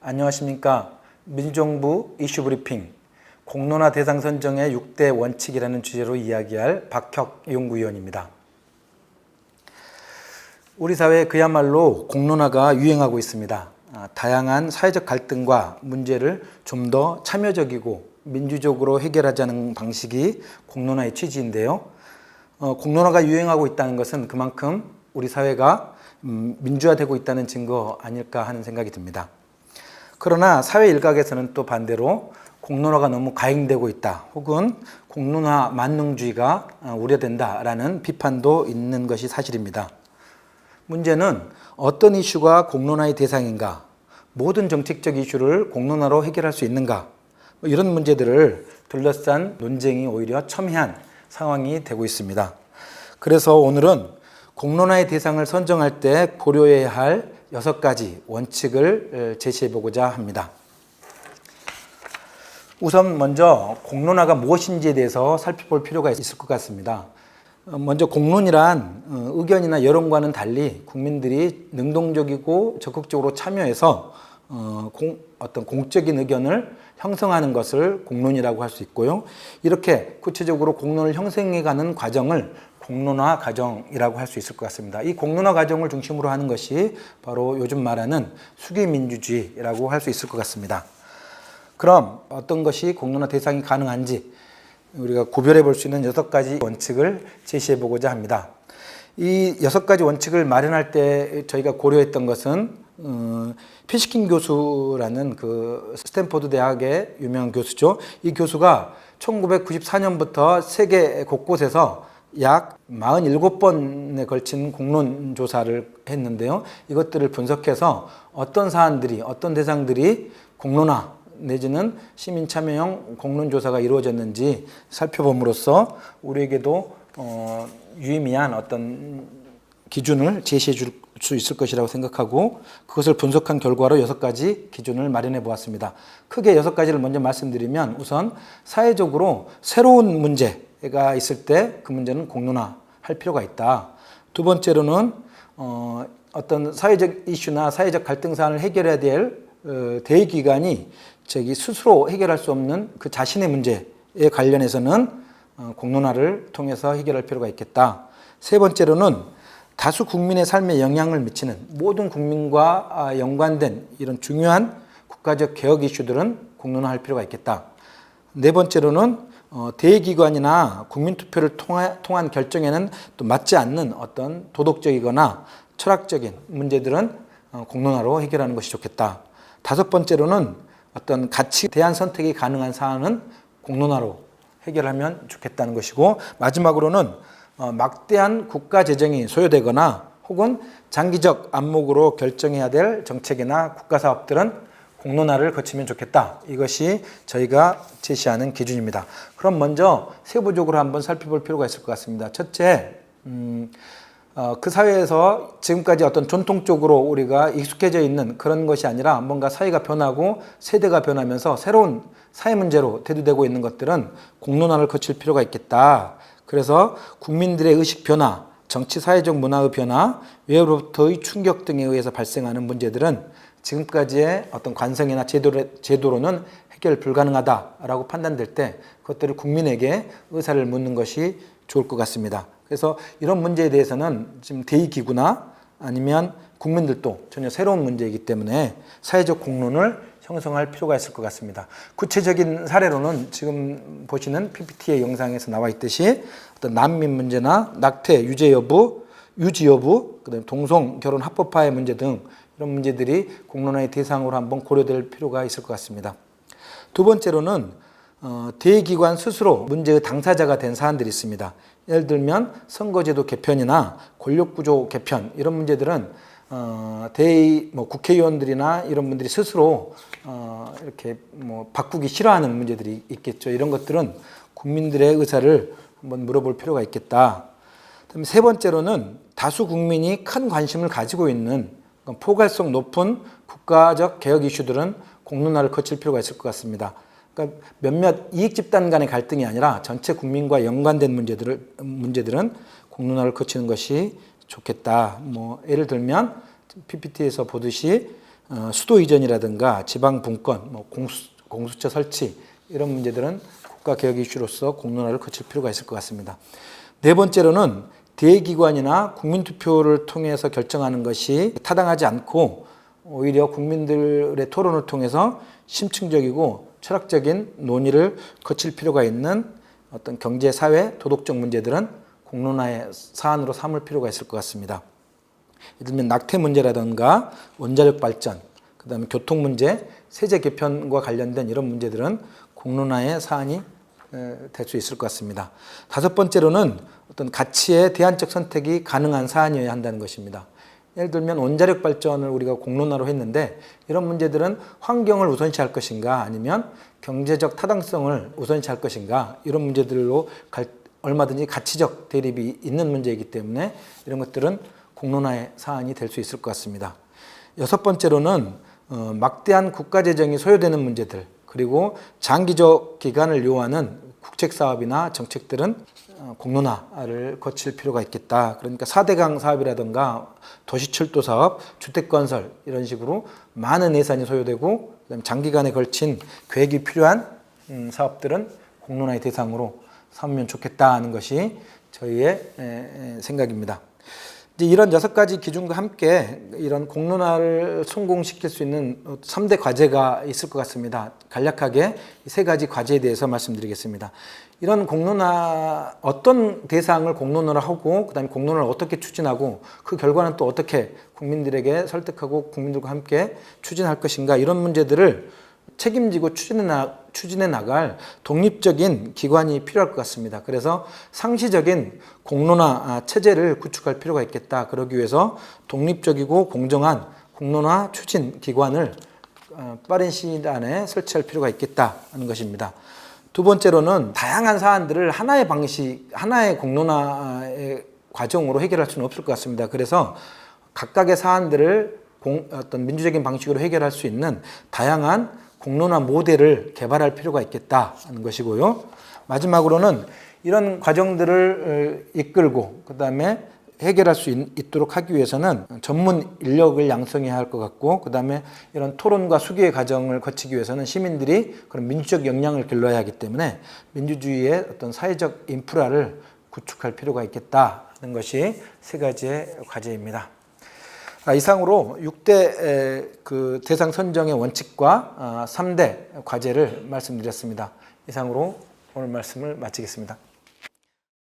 안녕하십니까. 민주정부 이슈 브리핑 공론화 대상 선정의 6대 원칙이라는 주제로 이야기할 박혁 연구위원입니다. 우리 사회에 그야말로 공론화가 유행하고 있습니다. 다양한 사회적 갈등과 문제를 좀 더 참여적이고 민주적으로 해결하자는 방식이 공론화의 취지인데요. 공론화가 유행하고 있다는 것은 그만큼 우리 사회가 민주화되고 있다는 증거 아닐까 하는 생각이 듭니다. 그러나 사회 일각에서는 또 반대로 공론화가 너무 과잉되고 있다, 혹은 공론화 만능주의가 우려된다라는 비판도 있는 것이 사실입니다. 문제는 어떤 이슈가 공론화의 대상인가, 모든 정책적 이슈를 공론화로 해결할 수 있는가, 이런 문제들을 둘러싼 논쟁이 오히려 첨예한 상황이 되고 있습니다. 그래서 오늘은 공론화의 대상을 선정할 때 고려해야 할 6가지 원칙을 제시해 보고자 합니다. 우선 먼저 공론화가 무엇인지에 대해서 살펴볼 필요가 있을 것 같습니다. 먼저 공론이란 의견이나 여론과는 달리 국민들이 능동적이고 적극적으로 참여해서 어떤 공적인 의견을 형성하는 것을 공론이라고 할 수 있고요. 이렇게 구체적으로 공론을 형성해가는 과정을 공론화 과정이라고 할 수 있을 것 같습니다. 이 공론화 과정을 중심으로 하는 것이 바로 요즘 말하는 수기민주주의라고 할 수 있을 것 같습니다. 그럼 어떤 것이 공론화 대상이 가능한지 우리가 구별해 볼 수 있는 6가지 원칙을 제시해 보고자 합니다. 이 6가지 원칙을 마련할 때 저희가 고려했던 것은 피시킨 교수라는 그 스탠포드 대학의 유명한 교수죠. 이 교수가 1994년부터 세계 곳곳에서 약 47번에 걸친 공론 조사를 했는데요. 이것들을 분석해서 어떤 사안들이, 어떤 대상들이 공론화 내지는 시민 참여형 공론 조사가 이루어졌는지 살펴봄으로써 우리에게도 유의미한 어떤 기준을 제시해 줄 수 있을 것이라고 생각하고, 그것을 분석한 결과로 6가지 기준을 마련해 보았습니다. 크게 6가지를 먼저 말씀드리면, 우선 사회적으로 새로운 문제가 있을 때 그 문제는 공론화할 필요가 있다. 두 번째로는 어떤 사회적 이슈나 사회적 갈등 사안을 해결해야 될 대의기관이 스스로 해결할 수 없는 그 자신의 문제에 관련해서는 공론화를 통해서 해결할 필요가 있겠다. 세 번째로는 다수 국민의 삶에 영향을 미치는 모든 국민과 연관된 이런 중요한 국가적 개혁 이슈들은 공론화할 필요가 있겠다. 네 번째로는 대의기관이나 국민투표를 통한 결정에는 또 맞지 않는 어떤 도덕적이거나 철학적인 문제들은 공론화로 해결하는 것이 좋겠다. 다섯 번째로는 어떤 가치 대안 선택이 가능한 사안은 공론화로 해결하면 좋겠다는 것이고, 마지막으로는 막대한 국가 재정이 소요되거나 혹은 장기적 안목으로 결정해야 될 정책이나 국가 사업들은 공론화를 거치면 좋겠다. 이것이 저희가 제시하는 기준입니다. 그럼 먼저 세부적으로 한번 살펴볼 필요가 있을 것 같습니다. 첫째, 그 사회에서 지금까지 어떤 전통적으로 우리가 익숙해져 있는 그런 것이 아니라 뭔가 사회가 변하고 세대가 변하면서 새로운 사회 문제로 대두되고 있는 것들은 공론화를 거칠 필요가 있겠다. 그래서 국민들의 의식 변화, 정치 사회적 문화의 변화, 외로부터의 충격 등에 의해서 발생하는 문제들은 지금까지의 어떤 관성이나 제도로는 해결 불가능하다라고 판단될 때 그것들을 국민에게 의사를 묻는 것이 좋을 것 같습니다. 그래서 이런 문제에 대해서는 지금 대의기구나 아니면 국민들도 전혀 새로운 문제이기 때문에 사회적 공론을 형성할 필요가 있을 것 같습니다. 구체적인 사례로는 지금 보시는 PPT의 영상에서 나와 있듯이 어떤 난민 문제나 낙태, 유지 여부, 그다음에 동성 결혼 합법화의 문제 등 이런 문제들이 공론화의 대상으로 한번 고려될 필요가 있을 것 같습니다. 두 번째로는 대의기관 스스로 문제의 당사자가 된 사안들이 있습니다. 예를 들면 선거제도 개편이나 권력구조 개편, 이런 문제들은 국회의원들이나 이런 분들이 스스로 이렇게 바꾸기 싫어하는 문제들이 있겠죠. 이런 것들은 국민들의 의사를 한번 물어볼 필요가 있겠다. 그다음에 세 번째로는 다수 국민이 큰 관심을 가지고 있는 포괄성 높은 국가적 개혁 이슈들은 공론화를 거칠 필요가 있을 것 같습니다. 그러니까 몇몇 이익 집단 간의 갈등이 아니라 전체 국민과 연관된 문제들은 공론화를 거치는 것이 좋겠다. 예를 들면 PPT에서 보듯이 수도 이전이라든가 지방 분권, 공수처 설치 이런 문제들은 국가 개혁 이슈로서 공론화를 거칠 필요가 있을 것 같습니다. 네 번째로는 대기관이나 국민투표를 통해서 결정하는 것이 타당하지 않고 오히려 국민들의 토론을 통해서 심층적이고 철학적인 논의를 거칠 필요가 있는 어떤 경제, 사회, 도덕적 문제들은 공론화의 사안으로 삼을 필요가 있을 것 같습니다. 예를 들면 낙태 문제라든가 원자력 발전, 그다음에 교통 문제, 세제 개편과 관련된 이런 문제들은 공론화의 사안이 될 수 있을 것 같습니다. 다섯 번째로는 어떤 가치의 대안적 선택이 가능한 사안이어야 한다는 것입니다. 예를 들면 원자력 발전을 우리가 공론화로 했는데 이런 문제들은 환경을 우선시할 것인가 아니면 경제적 타당성을 우선시할 것인가 이런 문제들로 얼마든지 가치적 대립이 있는 문제이기 때문에 이런 것들은 공론화의 사안이 될 수 있을 것 같습니다. 여섯 번째로는 막대한 국가재정이 소요되는 문제들 그리고 장기적 기간을 요하는 국책사업이나 정책들은 공론화를 거칠 필요가 있겠다. 그러니까 4대강 사업이라든가 도시철도 사업, 주택건설 이런 식으로 많은 예산이 소요되고 그다음에 장기간에 걸친 계획이 필요한 사업들은 공론화의 대상으로 삼으면 좋겠다는 것이 저희의 생각입니다. 이제 이런 6가지 기준과 함께 이런 공론화를 성공시킬 수 있는 3대 과제가 있을 것 같습니다. 간략하게 이 3가지 과제에 대해서 말씀드리겠습니다. 이런 공론화, 어떤 대상을 공론화를 하고 그다음에 공론화를 어떻게 추진하고 그 결과는 또 어떻게 국민들에게 설득하고 국민들과 함께 추진할 것인가 이런 문제들을 책임지고 추진해 나갈 독립적인 기관이 필요할 것 같습니다. 그래서 상시적인 공론화 체제를 구축할 필요가 있겠다. 그러기 위해서 독립적이고 공정한 공론화 추진 기관을 빠른 시일 안에 설치할 필요가 있겠다는 것입니다. 두 번째로는 다양한 사안들을 하나의 방식, 하나의 공론화의 과정으로 해결할 수는 없을 것 같습니다. 그래서 각각의 사안들을 어떤 민주적인 방식으로 해결할 수 있는 다양한 공론화 모델을 개발할 필요가 있겠다는 것이고요. 마지막으로는 이런 과정들을 이끌고 그다음에 해결할 수 있도록 하기 위해서는 전문 인력을 양성해야 할 것 같고 그다음에 이런 토론과 수기의 과정을 거치기 위해서는 시민들이 그런 민주적 역량을 길러야 하기 때문에 민주주의의 어떤 사회적 인프라를 구축할 필요가 있겠다는 것이 3가지의 과제입니다. 이상으로 6대 그 대상 선정의 원칙과 3대 과제를 말씀드렸습니다. 이상으로 오늘 말씀을 마치겠습니다.